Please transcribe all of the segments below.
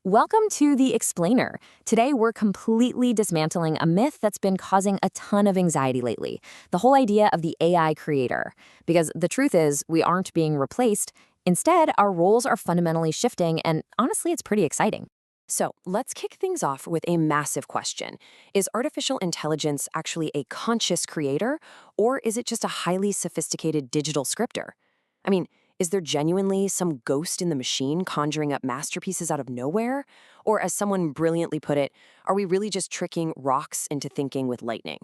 Welcome to The Explainer. Today, we're completely dismantling a myth that's been causing a ton of anxiety lately, the whole idea of the AI creator. Because the truth is, we aren't being replaced. Instead, our roles are fundamentally shifting, and honestly, it's pretty exciting. So, let's kick things off with a massive question. Is artificial intelligence actually a conscious creator, or is it just a highly sophisticated digital scripter? I mean, is there genuinely some ghost in the machine conjuring up masterpieces out of nowhere? Or, as someone brilliantly put it, are we really just tricking rocks into thinking with lightning?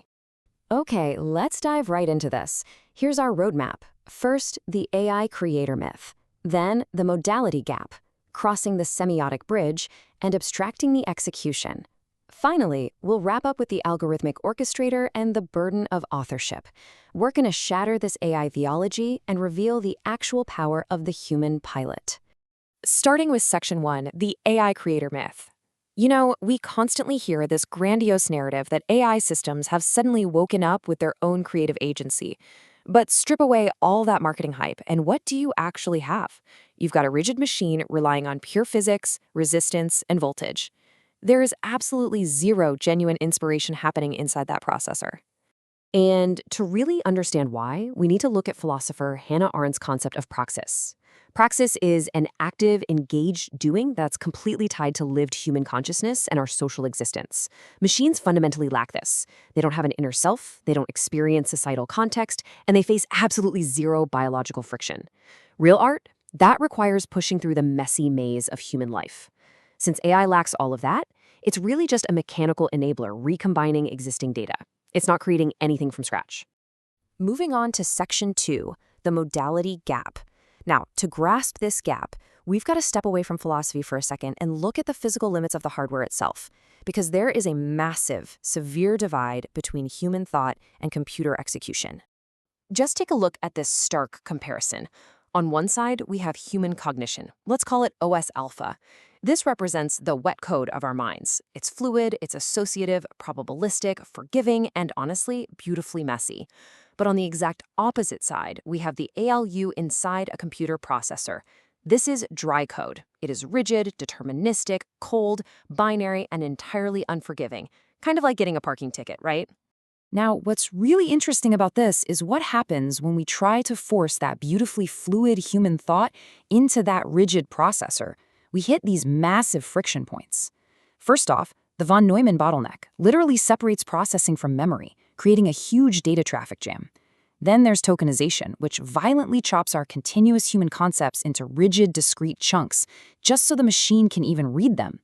Okay, let's dive right into this. Here's our roadmap. First, the AI creator myth. Then, the modality gap, crossing the semiotic bridge, and abstracting the execution. Finally, we'll wrap up with the algorithmic orchestrator and the burden of authorship. We're going to shatter this AI theology and reveal the actual power of the human pilot. Starting with Section 1, the AI creator myth. You know, we constantly hear this grandiose narrative that AI systems have suddenly woken up with their own creative agency. But strip away all that marketing hype, and what do you actually have? You've got a rigid machine relying on pure physics, resistance, and voltage. There is absolutely zero genuine inspiration happening inside that processor. And to really understand why, we need to look at philosopher Hannah Arendt's concept of praxis. Praxis is an active, engaged doing that's completely tied to lived human consciousness and our social existence. Machines fundamentally lack this. They don't have an inner self, they don't experience societal context, and they face absolutely zero biological friction. Real art, that requires pushing through the messy maze of human life. Since AI lacks all of that, it's really just a mechanical enabler recombining existing data. It's not creating anything from scratch. Moving on to Section 2, the modality gap. Now, to grasp this gap, we've got to step away from philosophy for a second and look at the physical limits of the hardware itself, because there is a massive, severe divide between human thought and computer execution. Just take a look at this stark comparison. On one side, we have human cognition. Let's call it OS alpha. This represents the wet code of our minds. It's fluid, it's associative, probabilistic, forgiving, and honestly, beautifully messy. But on the exact opposite side, we have the ALU inside a computer processor. This is dry code. It is rigid, deterministic, cold, binary, and entirely unforgiving. Kind of like getting a parking ticket, right? Now, what's really interesting about this is what happens when we try to force that beautifully fluid human thought into that rigid processor. We hit these massive friction points. First off, the von Neumann bottleneck literally separates processing from memory, creating a huge data traffic jam. Then there's tokenization, which violently chops our continuous human concepts into rigid, discrete chunks, just so the machine can even read them.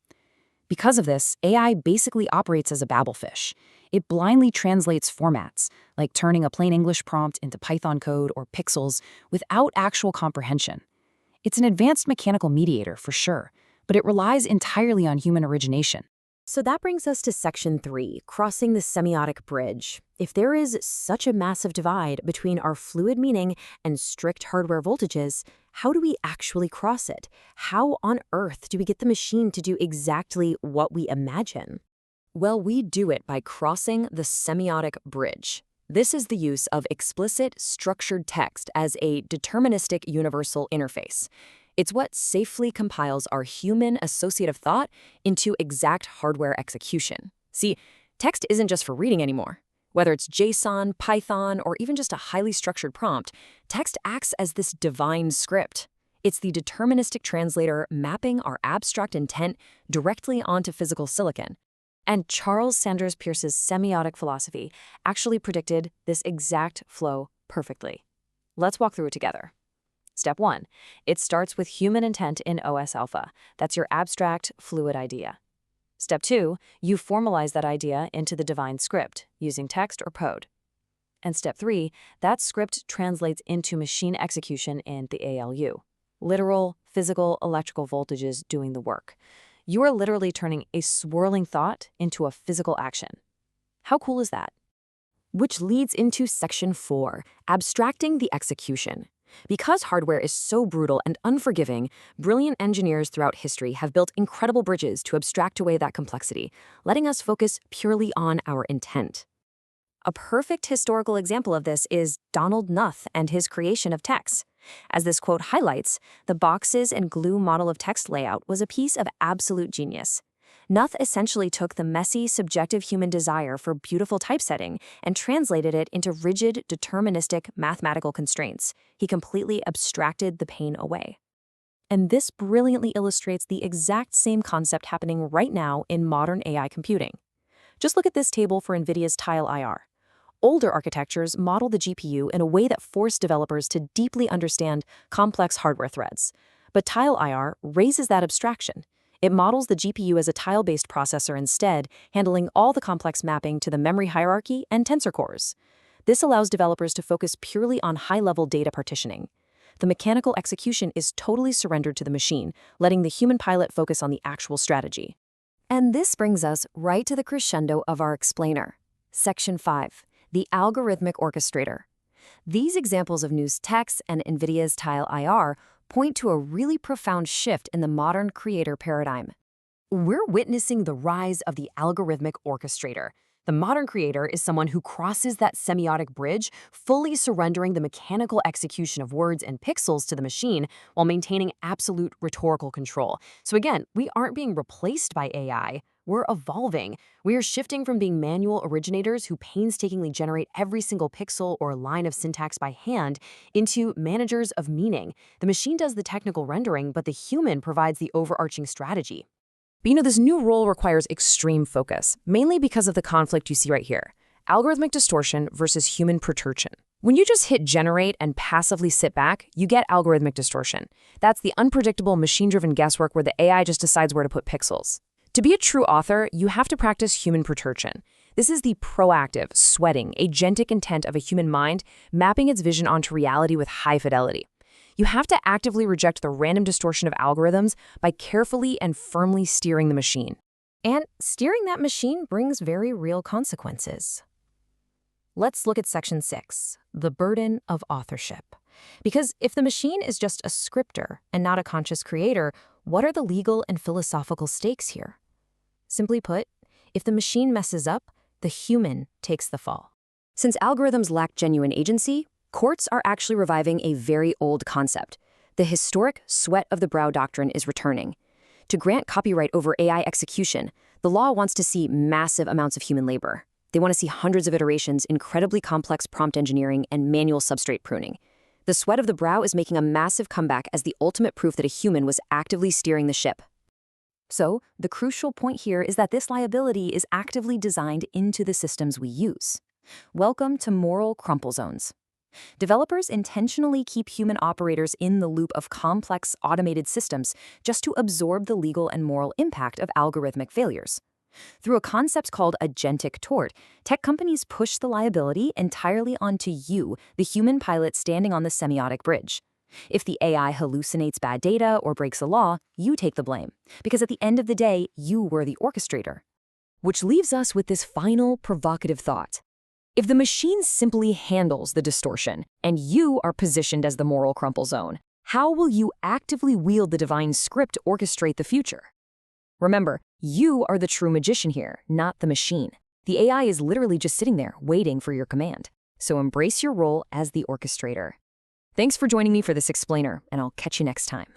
Because of this, AI basically operates as a Babelfish. It blindly translates formats, like turning a plain English prompt into Python code or pixels, without actual comprehension. It's an advanced mechanical mediator, for sure, but it relies entirely on human origination. So that brings us to Section 3, crossing the semiotic bridge. If there is such a massive divide between our fluid meaning and strict hardware voltages, how do we actually cross it? How on earth do we get the machine to do exactly what we imagine? Well, we do it by crossing the semiotic bridge. This is the use of explicit, structured text as a deterministic universal interface. It's what safely compiles our human associative thought into exact hardware execution. See, text isn't just for reading anymore. Whether it's JSON, Python, or even just a highly structured prompt, text acts as this divine script. It's the deterministic translator mapping our abstract intent directly onto physical silicon. And Charles Sanders Peirce's semiotic philosophy actually predicted this exact flow perfectly. Let's walk through it together. Step 1. It starts with human intent in OS alpha. That's your abstract, fluid idea. Step 2. You formalize that idea into the divine script using text or code. And Step 3. That script translates into machine execution in the ALU. Literal, physical, electrical voltages doing the work. You are literally turning a swirling thought into a physical action. How cool is that? Which leads into Section 4, abstracting the execution. Because hardware is so brutal and unforgiving, brilliant engineers throughout history have built incredible bridges to abstract away that complexity, letting us focus purely on our intent. A perfect historical example of this is Donald Knuth and his creation of TeX. As this quote highlights, the boxes and glue model of text layout was a piece of absolute genius. Nuth essentially took the messy, subjective human desire for beautiful typesetting and translated it into rigid, deterministic mathematical constraints. He completely abstracted the pain away. And this brilliantly illustrates the exact same concept happening right now in modern AI computing. Just look at this table for NVIDIA's Tile IR. Older architectures model the GPU in a way that forced developers to deeply understand complex hardware threads. But Tile IR raises that abstraction. It models the GPU as a tile-based processor instead, handling all the complex mapping to the memory hierarchy and tensor cores. This allows developers to focus purely on high-level data partitioning. The mechanical execution is totally surrendered to the machine, letting the human pilot focus on the actual strategy. And this brings us right to the crescendo of our explainer. Section 5. The algorithmic orchestrator. These examples of Nuth's text and NVIDIA's Tile IR point to a really profound shift in the modern creator paradigm. We're witnessing the rise of the algorithmic orchestrator. The modern creator is someone who crosses that semiotic bridge, fully surrendering the mechanical execution of words and pixels to the machine while maintaining absolute rhetorical control. So again, we aren't being replaced by AI. We're evolving. We are shifting from being manual originators who painstakingly generate every single pixel or line of syntax by hand into managers of meaning. The machine does the technical rendering, but the human provides the overarching strategy. But this new role requires extreme focus, mainly because of the conflict you see right here. Algorithmic distortion versus human perturbation. When you just hit generate and passively sit back, you get algorithmic distortion. That's the unpredictable machine-driven guesswork where the AI just decides where to put pixels. To be a true author, you have to practice human perturbation. This is the proactive, sweating, agentic intent of a human mind, mapping its vision onto reality with high fidelity. You have to actively reject the random distortion of algorithms by carefully and firmly steering the machine. And steering that machine brings very real consequences. Let's look at Section 6, the burden of authorship. Because if the machine is just a scripter and not a conscious creator, what are the legal and philosophical stakes here? Simply put, if the machine messes up, the human takes the fall. Since algorithms lack genuine agency, courts are actually reviving a very old concept. The historic sweat of the brow doctrine is returning. To grant copyright over AI execution, the law wants to see massive amounts of human labor. They want to see hundreds of iterations, incredibly complex prompt engineering, and manual substrate pruning. The sweat of the brow is making a massive comeback as the ultimate proof that a human was actively steering the ship. So, the crucial point here is that this liability is actively designed into the systems we use. Welcome to moral crumple zones. Developers intentionally keep human operators in the loop of complex automated systems just to absorb the legal and moral impact of algorithmic failures. Through a concept called agentic tort, tech companies push the liability entirely onto you, the human pilot standing on the semiotic bridge. If the AI hallucinates bad data or breaks a law, you take the blame, because at the end of the day, you were the orchestrator. Which leaves us with this final provocative thought. If the machine simply handles the distortion, and you are positioned as the moral crumple zone, how will you actively wield the divine script to orchestrate the future? Remember, you are the true magician here, not the machine. The AI is literally just sitting there, waiting for your command. So embrace your role as the orchestrator. Thanks for joining me for this explainer, and I'll catch you next time.